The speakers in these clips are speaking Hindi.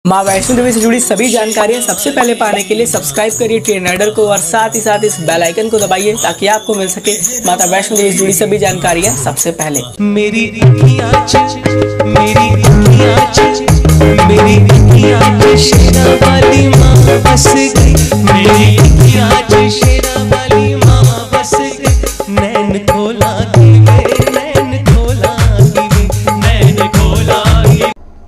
माँ वैष्णो देवी से जुड़ी सभी जानकारियाँ सबसे पहले पाने के लिए सब्सक्राइब करिए ट्रेन राइडर को और साथ ही साथ इस बेल आइकन को दबाइए ताकि आपको मिल सके माता वैष्णो देवी से जुड़ी सभी जानकारियाँ सबसे पहले। मेरी शेरा वाली माँ बस गई, मेरी शेरा वाली माँ बस गई, नैन खोला नैन खोला नैन खोला।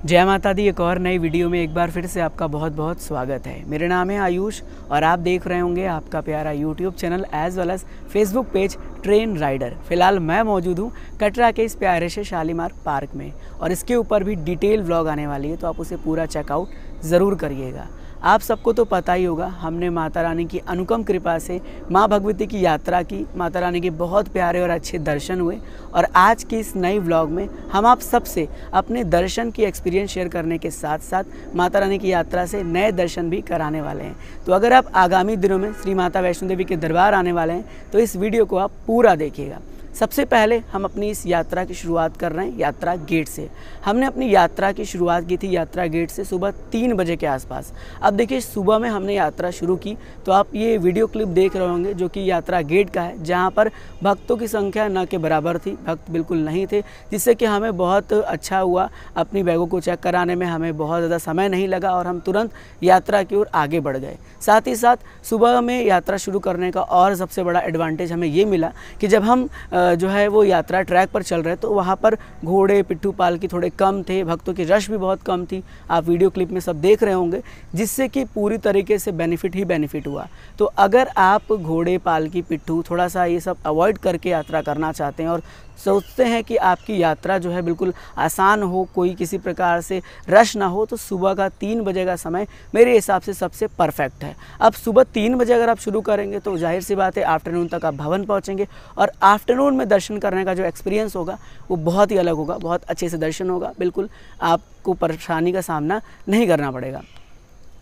जय माता दी। एक और नई वीडियो में एक बार फिर से आपका बहुत बहुत स्वागत है। मेरा नाम है आयुष और आप देख रहे होंगे आपका प्यारा YouTube channel as well as Facebook page train rider. फिलहाल मैं मौजूद हूँ कटरा के इस प्यारे से शालीमार पार्क में और इसके ऊपर भी डिटेल व्लॉग आने वाली है, तो आप उसे पूरा चेकआउट ज़रूर करिएगा। आप सबको तो पता ही होगा, हमने माता रानी की अनुपम कृपा से माँ भगवती की यात्रा की, माता रानी के बहुत प्यारे और अच्छे दर्शन हुए और आज की इस नई व्लॉग में हम आप सबसे अपने दर्शन की एक्सपीरियंस शेयर करने के साथ साथ माता रानी की यात्रा से नए दर्शन भी कराने वाले हैं। तो अगर आप आगामी दिनों में श्री माता वैष्णो देवी के दरबार आने वाले हैं तो इस वीडियो को आप पूरा देखिएगा। सबसे पहले हम अपनी इस यात्रा की शुरुआत कर रहे हैं यात्रा गेट से। हमने अपनी यात्रा की शुरुआत की थी यात्रा गेट से सुबह 3 बजे के आसपास। अब देखिए, सुबह में हमने यात्रा शुरू की तो आप ये वीडियो क्लिप देख रहे होंगे जो कि यात्रा गेट का है, जहाँ पर भक्तों की संख्या न के बराबर थी, भक्त बिल्कुल नहीं थे, जिससे कि हमें बहुत अच्छा हुआ। अपनी बैगों को चेक कराने में हमें बहुत ज़्यादा समय नहीं लगा और हम तुरंत यात्रा की ओर आगे बढ़ गए। साथ ही साथ सुबह में यात्रा शुरू करने का और सबसे बड़ा एडवांटेज हमें ये मिला कि जब हम जो है वो यात्रा ट्रैक पर चल रहे तो वहाँ पर घोड़े पिट्ठू पालकी थोड़े कम थे, भक्तों की रश भी बहुत कम थी। आप वीडियो क्लिप में सब देख रहे होंगे, जिससे कि पूरी तरीके से बेनिफिट ही बेनिफिट हुआ। तो अगर आप घोड़े पालकी पिट्ठू थोड़ा सा ये सब अवॉइड करके यात्रा करना चाहते हैं और सोचते हैं कि आपकी यात्रा जो है बिल्कुल आसान हो, कोई किसी प्रकार से रश ना हो, तो सुबह का 3 बजे का समय मेरे हिसाब से सबसे परफेक्ट है। अब सुबह 3 बजे अगर आप शुरू करेंगे तो जाहिर सी बात है आफ्टरनून तक आप भवन पहुंचेंगे और आफ्टरनून में दर्शन करने का जो एक्सपीरियंस होगा वो बहुत ही अलग होगा, बहुत अच्छे से दर्शन होगा, बिल्कुल आपको परेशानी का सामना नहीं करना पड़ेगा।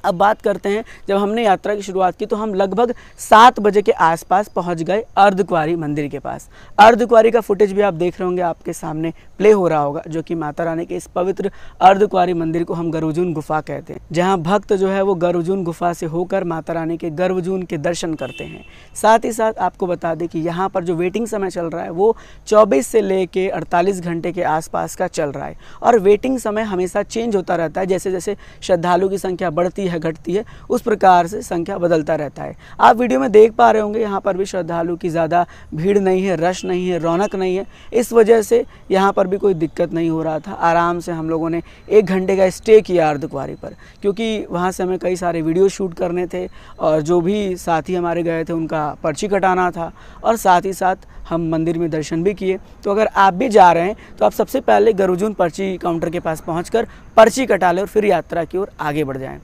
अब बात करते हैं, जब हमने यात्रा की शुरुआत की तो हम लगभग 7 बजे के आसपास पहुंच गए अर्धकुंवारी मंदिर के पास। अर्धकुंवारी का फुटेज भी आप देख रहे होंगे, आपके सामने प्ले हो रहा होगा, जो कि माता रानी के इस पवित्र अर्धकुंवारी मंदिर को हम गर्भजून गुफा कहते हैं, जहां भक्त जो है वो गर्भजून गुफा से होकर माता रानी के गर्भजून के दर्शन करते हैं। साथ ही साथ आपको बता दें कि यहाँ पर जो वेटिंग समय चल रहा है वो 24 से लेके 48 घंटे के आसपास का चल रहा है और वेटिंग समय हमेशा चेंज होता रहता है। जैसे जैसे श्रद्धालु की संख्या बढ़ती है घटती है, उस प्रकार से संख्या बदलता रहता है। आप वीडियो में देख पा रहे होंगे, यहाँ पर भी श्रद्धालु की ज़्यादा भीड़ नहीं है, रश नहीं है, रौनक नहीं है। इस वजह से यहाँ पर भी कोई दिक्कत नहीं हो रहा था। आराम से हम लोगों ने 1 घंटे का स्टे किया अर्धकुंवारी पर, क्योंकि वहाँ से हमें कई सारे वीडियो शूट करने थे और जो भी साथी हमारे गए थे उनका पर्ची कटाना था और साथ ही साथ हम मंदिर में दर्शन भी किए। तो अगर आप भी जा रहे हैं तो आप सबसे पहले गर्भजून पर्ची काउंटर के पास पहुँचकर पर्ची कटा लें और फिर यात्रा की ओर आगे बढ़ जाएँ।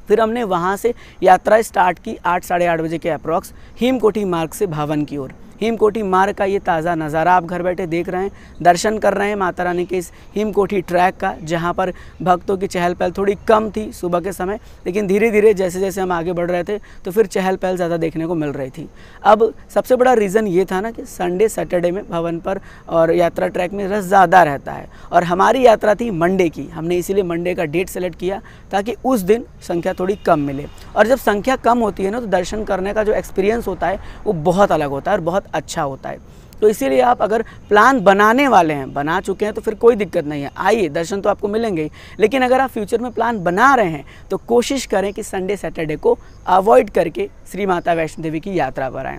फिर हमने वहाँ से यात्रा स्टार्ट की 8 साढ़े 8 बजे के अप्रॉक्स हेमकोटी मार्ग से भवन की ओर। हेमकोटी मार्ग का ये ताज़ा नज़ारा आप घर बैठे देख रहे हैं, दर्शन कर रहे हैं माता रानी के इस हेमकोटी ट्रैक का, जहाँ पर भक्तों की चहल पहल थोड़ी कम थी सुबह के समय, लेकिन धीरे धीरे जैसे जैसे हम आगे बढ़ रहे थे तो फिर चहल पहल ज़्यादा देखने को मिल रही थी। अब सबसे बड़ा रीज़न ये था ना कि संडे सैटरडे में भवन पर और यात्रा ट्रैक में रश ज़्यादा रहता है और हमारी यात्रा थी मंडे की, हमने इसीलिए मंडे का डेट सेलेक्ट किया ताकि उस दिन संख्या थोड़ी कम मिले। और जब संख्या कम होती है ना तो दर्शन करने का जो एक्सपीरियंस होता है वो बहुत अलग होता है और बहुत अच्छा होता है। तो इसीलिए आप अगर प्लान बनाने वाले हैं, बना चुके हैं, तो फिर कोई दिक्कत नहीं है, आइए, दर्शन तो आपको मिलेंगे ही। लेकिन अगर आप फ्यूचर में प्लान बना रहे हैं तो कोशिश करें कि संडे सैटरडे को अवॉइड करके श्री माता वैष्णो देवी की यात्रा पर आएँ।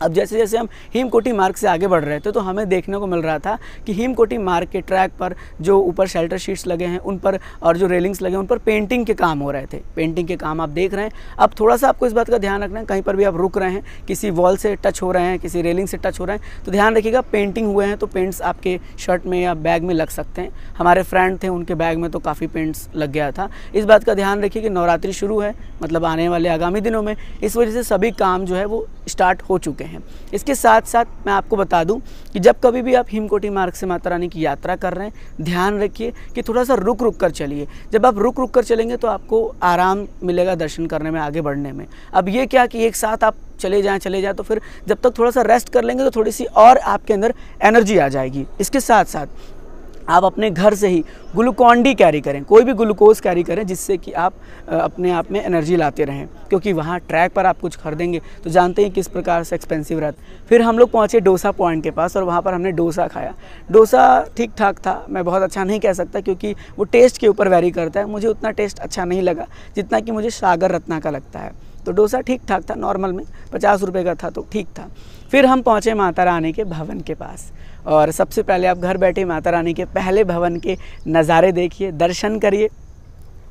अब जैसे जैसे हम हेमकोटी मार्ग से आगे बढ़ रहे थे तो हमें देखने को मिल रहा था कि हेमकोटी मार्ग के ट्रैक पर जो ऊपर शेल्टर शीट्स लगे हैं उन पर और जो रेलिंग्स लगे हैं उन पर पेंटिंग के काम हो रहे थे। पेंटिंग के काम आप देख रहे हैं। अब थोड़ा सा आपको इस बात का ध्यान रखना है, कहीं पर भी आप रुक रहे हैं, किसी वॉल से टच हो रहे हैं, किसी रेलिंग से टच हो रहे हैं, तो ध्यान रखिएगा पेंटिंग हुए हैं तो पेंट्स आपके शर्ट में या बैग में लग सकते हैं। हमारे फ्रेंड थे, उनके बैग में तो काफ़ी पेंट्स लग गया था। इस बात का ध्यान रखिए कि नवरात्रि शुरू है, मतलब आने वाले आगामी दिनों में, इस वजह से सभी काम जो है वो स्टार्ट हो चुके हैं। इसके साथ साथ मैं आपको बता दूं कि जब कभी भी आप हेमकोटी मार्ग से माता रानी की यात्रा कर रहे हैं, ध्यान रखिए कि थोड़ा सा रुक रुक कर चलिए। जब आप रुक रुक कर चलेंगे तो आपको आराम मिलेगा दर्शन करने में, आगे बढ़ने में। अब ये क्या कि एक साथ आप चले जाएं तो फिर जब तक थोड़ा सा रेस्ट कर लेंगे तो थोड़ी सी और आपके अंदर एनर्जी आ जाएगी। इसके साथ साथ आप अपने घर से ही ग्लूकॉन डी कैरी करें, कोई भी ग्लूकोज कैरी करें, जिससे कि आप अपने आप में एनर्जी लाते रहें, क्योंकि वहाँ ट्रैक पर आप कुछ खरीदेंगे तो जानते हैं किस प्रकार से एक्सपेंसिव रहता है। फिर हम लोग पहुँचे डोसा पॉइंट के पास और वहाँ पर हमने डोसा खाया। डोसा ठीक ठाक था, मैं बहुत अच्छा नहीं कह सकता क्योंकि वो टेस्ट के ऊपर वेरी करता है। मुझे उतना टेस्ट अच्छा नहीं लगा जितना कि मुझे सागर रत्ना का लगता है। तो डोसा ठीक ठाक था, नॉर्मल में 50 रुपये का था तो ठीक था। फिर हम पहुँचे माता रानी के भवन के पास और सबसे पहले आप घर बैठे माता रानी के पहले भवन के नज़ारे देखिए, दर्शन करिए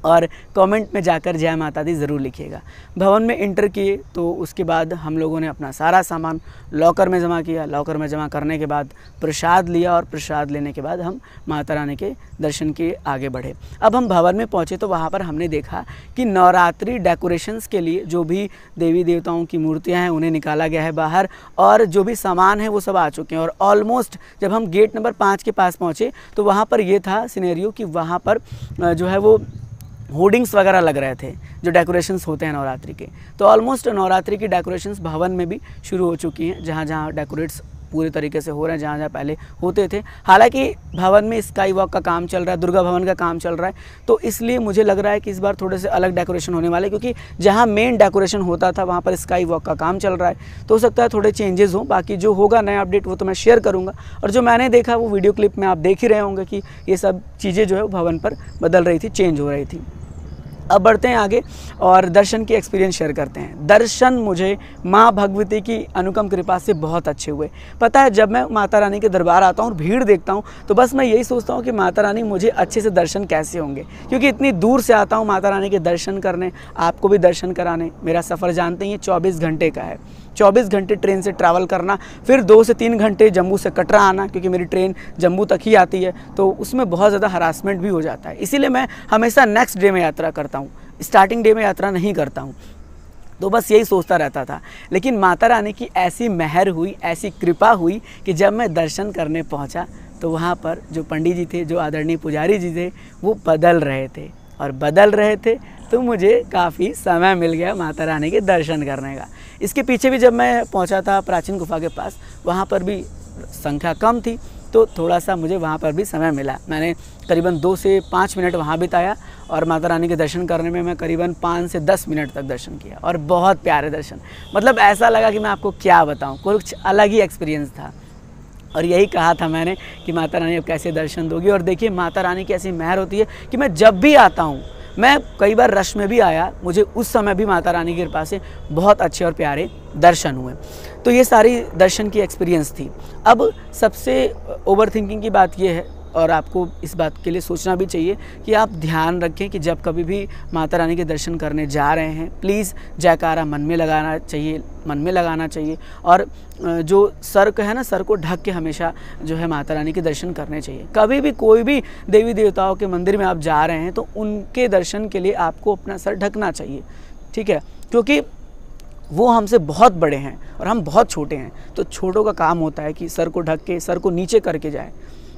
और कमेंट में जाकर जय माता दी ज़रूर लिखिएगा। भवन में इंटर किए तो उसके बाद हम लोगों ने अपना सारा सामान लॉकर में जमा किया। लॉकर में जमा करने के बाद प्रसाद लिया और प्रसाद लेने के बाद हम माता रानी के दर्शन के आगे बढ़े। अब हम भवन में पहुँचे तो वहाँ पर हमने देखा कि नवरात्रि डेकोरेशंस के लिए जो भी देवी देवताओं की मूर्तियाँ हैं उन्हें निकाला गया है बाहर, और जो भी सामान है वो सब आ चुके हैं। और ऑलमोस्ट जब हम गेट नंबर 5 के पास पहुँचे तो वहाँ पर ये था सिनेरियो कि वहाँ पर जो है वो होर्डिंग्स वगैरह लग रहे थे जो डेकोरेशंस होते हैं नवरात्रि के। तो ऑलमोस्ट नवरात्रि की डेकोरेशंस भवन में भी शुरू हो चुकी हैं, जहाँ जहाँ डेकोरेट्स पूरे तरीके से हो रहे हैं, जहाँ जहाँ पहले होते थे। हालांकि भवन में स्काई वॉक का काम चल रहा है, दुर्गा भवन का काम चल रहा है, तो इसलिए मुझे लग रहा है कि इस बार थोड़े से अलग डेकोरेशन होने वाले, क्योंकि जहाँ मेन डेकोरेशन होता था वहाँ पर स्काई वॉक का काम चल रहा है। तो हो सकता है थोड़े चेंजेस हों, बाकी जो होगा नया अपडेट वो तो मैं शेयर करूँगा। और जो मैंने देखा वो वीडियो क्लिप में आप देख ही रहे होंगे कि ये सब चीज़ें जो है भवन पर बदल रही थी, चेंज हो रही थी। अब बढ़ते हैं आगे और दर्शन की एक्सपीरियंस शेयर करते हैं। दर्शन मुझे माँ भगवती की अनुपम कृपा से बहुत अच्छे हुए। पता है, जब मैं माता रानी के दरबार आता हूँ और भीड़ देखता हूँ तो बस मैं यही सोचता हूँ कि माता रानी मुझे अच्छे से दर्शन कैसे होंगे, क्योंकि इतनी दूर से आता हूँ माता रानी के दर्शन करने, आपको भी दर्शन कराने। मेरा सफ़र जानते हैं 24 घंटे का है, 24 घंटे ट्रेन से ट्रैवल करना, फिर 2 से 3 घंटे जम्मू से कटरा आना, क्योंकि मेरी ट्रेन जम्मू तक ही आती है, तो उसमें बहुत ज़्यादा हरासमेंट भी हो जाता है। इसीलिए मैं हमेशा नेक्स्ट डे में यात्रा करता हूँ, स्टार्टिंग डे में यात्रा नहीं करता हूँ। तो बस यही सोचता रहता था, लेकिन माता रानी की ऐसी मेहर हुई, ऐसी कृपा हुई कि जब मैं दर्शन करने पहुँचा तो वहाँ पर जो पंडित जी थे, जो आदरणीय पुजारी जी थे, वो बदल रहे थे और बदल रहे थे, तो मुझे काफ़ी समय मिल गया माता रानी के दर्शन करने का। इसके पीछे भी जब मैं पहुंचा था प्राचीन गुफा के पास, वहाँ पर भी संख्या कम थी, तो थोड़ा सा मुझे वहाँ पर भी समय मिला। मैंने करीबन 2 से 5 मिनट वहाँ बिताया और माता रानी के दर्शन करने में मैं करीबन 5 से 10 मिनट तक दर्शन किया, और बहुत प्यारे दर्शन। मतलब ऐसा लगा कि मैं आपको क्या बताऊँ, कुछ अलग ही एक्सपीरियंस था। और यही कहा था मैंने कि माता रानी अब कैसे दर्शन दोगी। और देखिए, माता रानी की ऐसी मेहर होती है कि मैं जब भी आता हूँ, मैं कई बार रश में भी आया, मुझे उस समय भी माता रानी की कृपा से बहुत अच्छे और प्यारे दर्शन हुए। तो ये सारी दर्शन की एक्सपीरियंस थी। अब सबसे ओवर थिंकिंग की बात ये है, और आपको इस बात के लिए सोचना भी चाहिए कि आप ध्यान रखें कि जब कभी भी माता रानी के दर्शन करने जा रहे हैं, प्लीज़ जयकारा मन में लगाना चाहिए, और जो सर का है ना, सर को ढक के हमेशा जो है माता रानी के दर्शन करने चाहिए। कभी भी कोई भी देवी देवताओं के मंदिर में आप जा रहे हैं तो उनके दर्शन के लिए आपको अपना सर ढकना चाहिए, ठीक है, क्योंकि वो हमसे बहुत बड़े हैं और हम बहुत छोटे हैं। तो छोटों का काम होता है कि सर को ढक के, सर को नीचे करके जाए।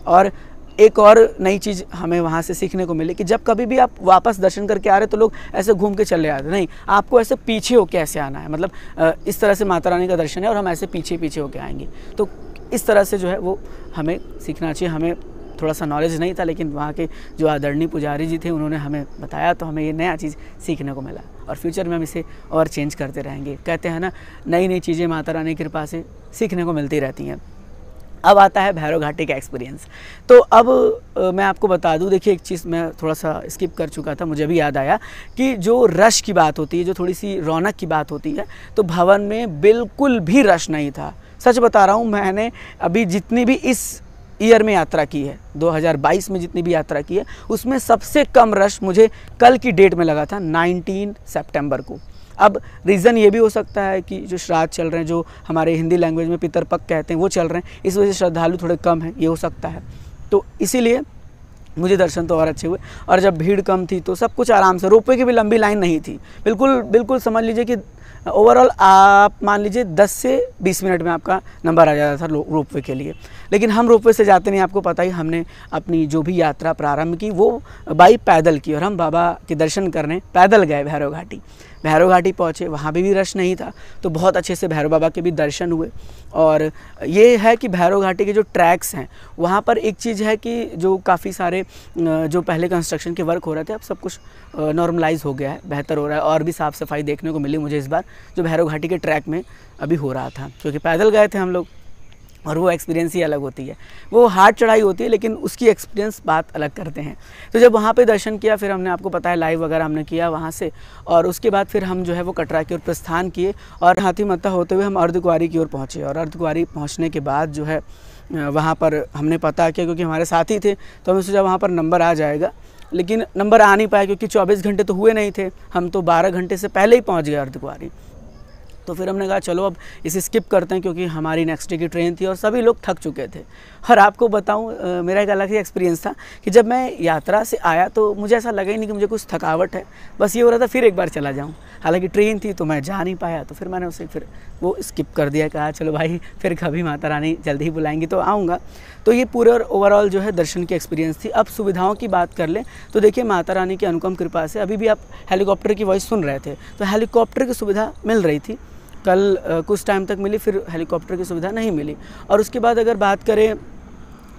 और एक और नई चीज़ हमें वहाँ से सीखने को मिली कि जब कभी भी आप वापस दर्शन करके आ रहे तो लोग ऐसे घूम के चले आते नहीं, आपको ऐसे पीछे होके ऐसे आना है। मतलब इस तरह से माता रानी का दर्शन है और हम ऐसे पीछे पीछे होके आएंगे। तो इस तरह से जो है वो हमें सीखना चाहिए। हमें थोड़ा सा नॉलेज नहीं था, लेकिन वहाँ के जो आदरणीय पुजारी जी थे उन्होंने हमें बताया, तो हमें ये नया चीज़ सीखने को मिला और फ्यूचर में हम इसे और चेंज करते रहेंगे। कहते हैं ना, नई नई चीज़ें माता रानी की कृपा से सीखने को मिलती रहती हैं। अब आता है भैरव घाटी का एक्सपीरियंस। तो अब मैं आपको बता दूं, देखिए एक चीज़ मैं थोड़ा सा स्किप कर चुका था, मुझे भी याद आया कि जो रश की बात होती है, जो थोड़ी सी रौनक की बात होती है, तो भवन में बिल्कुल भी रश नहीं था। सच बता रहा हूँ, मैंने अभी जितनी भी इस ईयर में यात्रा की है, 2022 में जितनी भी यात्रा की है, उसमें सबसे कम रश मुझे कल की डेट में लगा था, 19 सितंबर को। अब रीज़न ये भी हो सकता है कि जो श्राद्ध चल रहे हैं, जो हमारे हिंदी लैंग्वेज में पितरपक्ष कहते हैं, वो चल रहे हैं, इस वजह से श्रद्धालु थोड़े कम हैं, ये हो सकता है। तो इसीलिए मुझे दर्शन तो और अच्छे हुए। और जब भीड़ कम थी तो सब कुछ आराम से, रोपवे की भी लंबी लाइन नहीं थी, बिल्कुल समझ लीजिए कि ओवरऑल आप मान लीजिए 10 से 20 मिनट में आपका नंबर आ जाता था रोपवे के लिए। लेकिन हम रोपवे से जाते नहीं, आपको पता ही, हमने अपनी जो भी यात्रा प्रारंभ की वो बाई पैदल की, और हम बाबा के दर्शन करने पैदल गए भैरव घाटी। भैरव घाटी पहुँचे, वहाँ भी रश नहीं था, तो बहुत अच्छे से भैरव बाबा के भी दर्शन हुए। और ये है कि भैरव घाटी के जो ट्रैक्स हैं वहाँ पर एक चीज़ है कि जो काफ़ी सारे जो पहले कंस्ट्रक्शन के वर्क हो रहे थे, अब सब कुछ नॉर्मलाइज हो गया है, बेहतर हो रहा है, और भी साफ़ सफाई देखने को मिली मुझे इस बार, जो भैरव घाटी के ट्रैक में अभी हो रहा था, क्योंकि पैदल गए थे हम लोग, और वो एक्सपीरियंस ही अलग होती है। वो हार्ड चढ़ाई होती है, लेकिन उसकी एक्सपीरियंस बात अलग करते हैं। तो जब वहाँ पे दर्शन किया, फिर हमने, आपको पता है, लाइव वगैरह हमने किया वहाँ से, और उसके बाद फिर हम जो है वो कटरा की ओर प्रस्थान किए, और हाथीमत्ता होते हुए हम अर्धकुंवारी की ओर पहुँचे। और अर्धकुंवारी पहुँचने के बाद जो है वहाँ पर हमने पता किया, क्योंकि हमारे साथी थे, तो हमने सोचा वहाँ पर नंबर आ जाएगा, लेकिन नंबर आ नहीं पाया, क्योंकि 24 घंटे तो हुए नहीं थे, हम तो 12 घंटे से पहले ही पहुँच गए अर्धकुंवारी। तो फिर हमने कहा चलो अब इसे स्किप करते हैं, क्योंकि हमारी नेक्स्ट डे की ट्रेन थी और सभी लोग थक चुके थे। और आपको बताऊं, मेरा एक अलग ही एक्सपीरियंस था कि जब मैं यात्रा से आया तो मुझे ऐसा लगा ही नहीं कि मुझे कुछ थकावट है, बस ये हो रहा था फिर एक बार चला जाऊं। हालांकि ट्रेन थी तो मैं जा नहीं पाया, तो फिर मैंने उसे फिर वो स्किप कर दिया, कहा चलो भाई फिर कभी माता रानी जल्दी ही बुलाएंगी तो आऊँगा। तो ये पूरे ओवरऑल जो है दर्शन की एक्सपीरियंस थी। अब सुविधाओं की बात कर लें तो देखिए, माता रानी की अनुपम कृपा से अभी भी आप हेलीकॉप्टर की वॉइस सुन रहे थे, तो हेलीकॉप्टर की सुविधा मिल रही थी। कल कुछ टाइम तक मिली, फिर हेलीकॉप्टर की सुविधा नहीं मिली। और उसके बाद अगर बात करें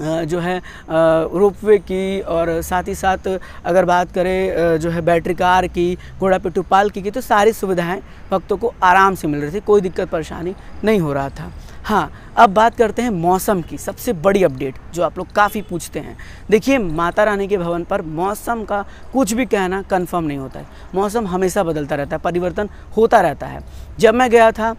जो है रोपवे की, और साथ ही साथ अगर बात करें जो है बैटरी कार की, घोड़ा पिट्ठू पालकी की, तो सारी सुविधाएं भक्तों को आराम से मिल रही थी, कोई दिक्कत परेशानी नहीं हो रहा था। हाँ, अब बात करते हैं मौसम की, सबसे बड़ी अपडेट जो आप लोग काफ़ी पूछते हैं। देखिए, माता रानी के भवन पर मौसम का कुछ भी कहना कंफर्म नहीं होता है। मौसम हमेशा बदलता रहता है, परिवर्तन होता रहता है। जब मैं गया था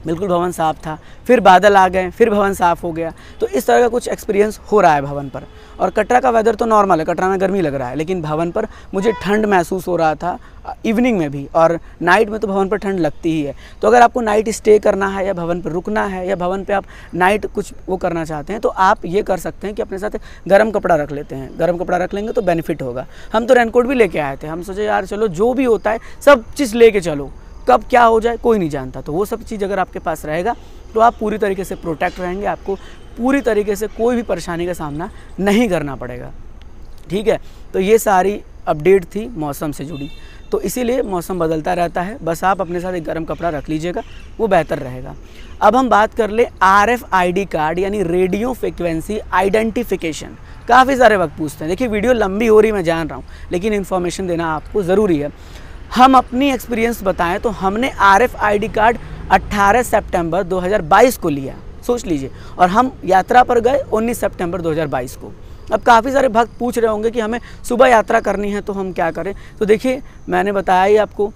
बिल्कुल भवन साफ़ था, फिर बादल आ गए, फिर भवन साफ़ हो गया, तो इस तरह का कुछ एक्सपीरियंस हो रहा है भवन पर। और कटरा का वेदर तो नॉर्मल है, कटरा में गर्मी लग रहा है, लेकिन भवन पर मुझे ठंड महसूस हो रहा था इवनिंग में भी, और नाइट में तो भवन पर ठंड लगती ही है। तो अगर आपको नाइट स्टे करना है, या भवन पर रुकना है, या भवन पर आप नाइट कुछ वो करना चाहते हैं, तो आप ये कर सकते हैं कि अपने साथ गर्म कपड़ा रख लेते हैं। गर्म कपड़ा रख लेंगे तो बेनिफिट होगा। हम तो रेनकोट भी लेके आए थे, हम सोचे यार चलो जो भी होता है सब चीज़ लेके चलो, कब क्या हो जाए कोई नहीं जानता। तो वो सब चीज़ अगर आपके पास रहेगा तो आप पूरी तरीके से प्रोटेक्ट रहेंगे, आपको पूरी तरीके से कोई भी परेशानी का सामना नहीं करना पड़ेगा। ठीक है, तो ये सारी अपडेट थी मौसम से जुड़ी। तो इसीलिए मौसम बदलता रहता है, बस आप अपने साथ एक गर्म कपड़ा रख लीजिएगा, वो बेहतर रहेगा। अब हम बात कर ले RFID कार्ड, यानी रेडियो फ्रिक्वेंसी आइडेंटिफिकेशन। काफ़ी सारे वक्त पूछते हैं। देखिए, वीडियो लंबी हो रही मैं जान रहा हूँ, लेकिन इन्फॉर्मेशन देना आपको ज़रूरी है। हम अपनी एक्सपीरियंस बताएं तो हमने RFID कार्ड 18 सितंबर 2022 को लिया, सोच लीजिए, और हम यात्रा पर गए 19 सितंबर 2022 को। अब काफ़ी सारे भक्त पूछ रहे होंगे कि हमें सुबह यात्रा करनी है तो हम क्या करें। तो देखिए, मैंने बताया ही आपको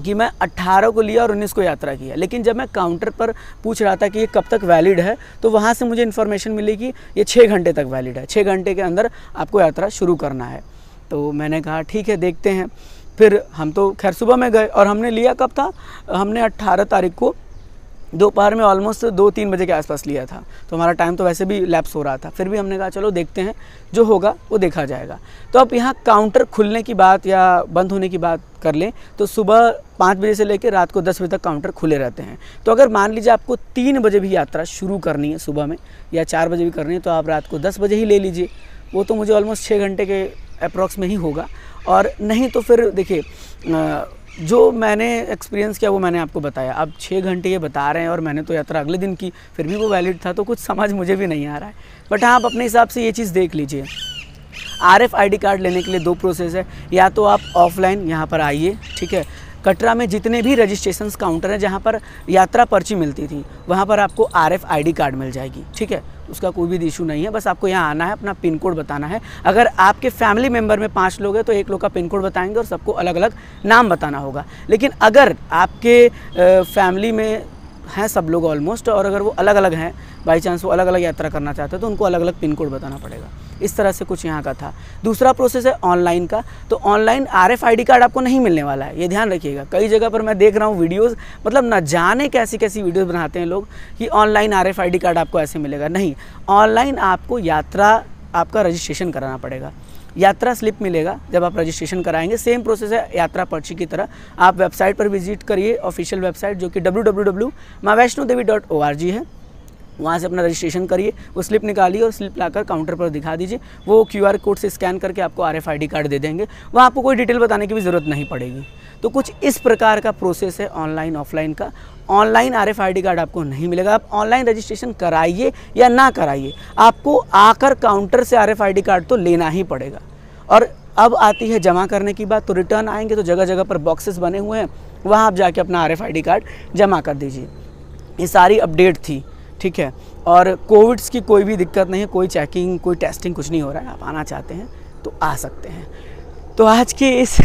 कि मैं 18 को लिया और 19 को यात्रा किया, लेकिन जब मैं काउंटर पर पूछ रहा था कि ये कब तक वैलिड है, तो वहाँ से मुझे इन्फॉर्मेशन मिली कि ये 6 घंटे तक वैलिड है, 6 घंटे के अंदर आपको यात्रा शुरू करना है। तो मैंने कहा ठीक है, देखते हैं। फिर हम तो खैर सुबह में गए, और हमने लिया कब था, हमने 18 तारीख को दोपहर में ऑलमोस्ट 2-3 बजे के आसपास लिया था। तो हमारा टाइम तो वैसे भी लैप्स हो रहा था, फिर भी हमने कहा चलो देखते हैं, जो होगा वो देखा जाएगा। तो अब यहाँ काउंटर खुलने की बात या बंद होने की बात कर लें तो सुबह 5 बजे से लेकर रात को 10 बजे तक काउंटर खुले रहते हैं। तो अगर मान लीजिए आपको 3 बजे भी यात्रा शुरू करनी है सुबह में, या 4 बजे भी करनी है, तो आप रात को 10 बजे ही ले लीजिए। वो तो मुझे ऑलमोस्ट 6 घंटे के अप्रॉक्स में ही होगा। और नहीं तो फिर देखिए, जो मैंने एक्सपीरियंस किया वो मैंने आपको बताया। अब 6 घंटे ये बता रहे हैं और मैंने तो यात्रा अगले दिन की, फिर भी वो वैलिड था, तो कुछ समझ मुझे भी नहीं आ रहा है। बट हाँ, आप अपने हिसाब से ये चीज़ देख लीजिए। RFID कार्ड लेने के लिए 2 प्रोसेस है, या तो आप ऑफलाइन यहाँ पर आइए, ठीक है। कटरा में जितने भी रजिस्ट्रेशन काउंटर हैं जहाँ पर यात्रा पर्ची मिलती थी, वहाँ पर आपको RFID कार्ड मिल जाएगी, ठीक है। उसका कोई भी इशू नहीं है, बस आपको यहाँ आना है, अपना पिन कोड बताना है। अगर आपके फैमिली मेम्बर में 5 लोग हैं तो 1 लोग का पिन कोड बताएंगे और सबको अलग अलग नाम बताना होगा। लेकिन अगर आपके फैमिली में हैं सब लोग ऑलमोस्ट, और अगर वो अलग अलग हैं, बाई चांस वो अलग अलग यात्रा करना चाहते हैं, तो उनको अलग अलग पिन कोड बताना पड़ेगा। इस तरह से कुछ यहाँ का था। दूसरा प्रोसेस है ऑनलाइन का। तो ऑनलाइन RFID कार्ड आपको नहीं मिलने वाला है, ये ध्यान रखिएगा। कई जगह पर मैं देख रहा हूँ वीडियोस, मतलब न जाने कैसी कैसी वीडियोस बनाते हैं लोग कि ऑनलाइन RFID कार्ड आपको ऐसे मिलेगा। नहीं, ऑनलाइन आपको यात्रा आपका रजिस्ट्रेशन कराना पड़ेगा। यात्रा स्लिप मिलेगा जब आप रजिस्ट्रेशन कराएंगे। सेम प्रोसेस है यात्रा पर्ची की तरह। आप वेबसाइट पर विजिट करिए, ऑफिशियल वेबसाइट जो कि www.maavaishnodevi.org है। वहाँ से अपना रजिस्ट्रेशन करिए, वो स्लिप निकालिए और स्लिप लाकर काउंटर पर दिखा दीजिए। वो QR कोड से स्कैन करके आपको RFID कार्ड दे देंगे। वहाँ आपको कोई डिटेल बताने की भी ज़रूरत नहीं पड़ेगी। तो कुछ इस प्रकार का प्रोसेस है ऑनलाइन ऑफलाइन का। ऑनलाइन RFID कार्ड आपको नहीं मिलेगा। आप ऑनलाइन रजिस्ट्रेशन कराइए या ना कराइए, आपको आकर काउंटर से RFID कार्ड तो लेना ही पड़ेगा। और अब आती है जमा करने की बात। तो रिटर्न आएंगे तो जगह जगह पर बॉक्सेस बने हुए हैं, वहाँ आप जाके अपना RFID कार्ड जमा कर दीजिए। ये सारी अपडेट थी, ठीक है। और कोविड्स की कोई भी दिक्कत नहीं है, कोई चेकिंग कोई टेस्टिंग कुछ नहीं हो रहा है। आप आना चाहते हैं तो आ सकते हैं। तो आज के इस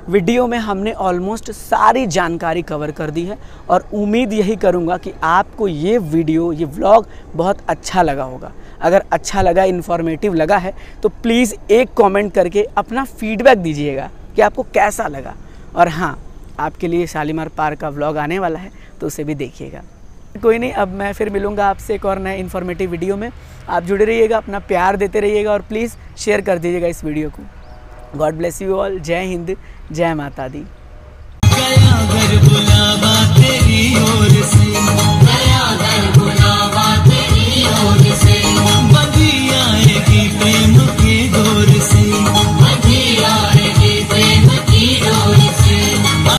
वीडियो में हमने ऑलमोस्ट सारी जानकारी कवर कर दी है और उम्मीद यही करूँगा कि आपको ये वीडियो, ये व्लॉग बहुत अच्छा लगा होगा। अगर अच्छा लगा, इन्फॉर्मेटिव लगा है तो प्लीज़ एक कमेंट करके अपना फीडबैक दीजिएगा कि आपको कैसा लगा। और हाँ, आपके लिए शालीमार पार्क का व्लॉग आने वाला है तो उसे भी देखिएगा। कोई नहीं, अब मैं फिर मिलूँगा आपसे एक और नए इन्फॉर्मेटिव वीडियो में। आप जुड़े रहिएगा, अपना प्यार देते रहिएगा और प्लीज़ शेयर कर दीजिएगा इस वीडियो को। God bless you all. जय हिंद, जय माता दी। गया घर बुलावा तेरी ओर से, गया घर